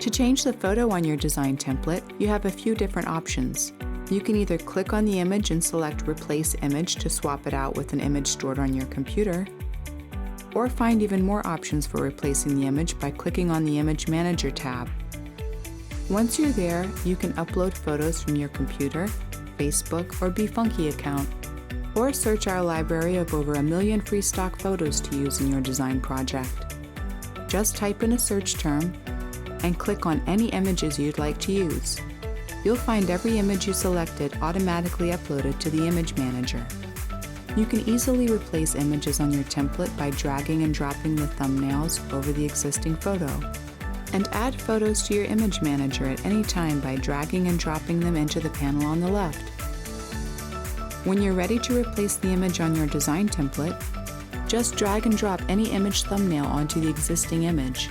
To change the photo on your design template, you have a few different options. You can either click on the image and select Replace Image to swap it out with an image stored on your computer, or find even more options for replacing the image by clicking on the Image Manager tab. Once you're there, you can upload photos from your computer, Facebook, or BeFunky account, or search our library of over 1 million free stock photos to use in your design project. Just type in a search term and click on any images you'd like to use. You'll find every image you selected automatically uploaded to the Image Manager. You can easily replace images on your template by dragging and dropping the thumbnails over the existing photo, and add photos to your Image Manager at any time by dragging and dropping them into the panel on the left. When you're ready to replace the image on your design template, just drag and drop any image thumbnail onto the existing image,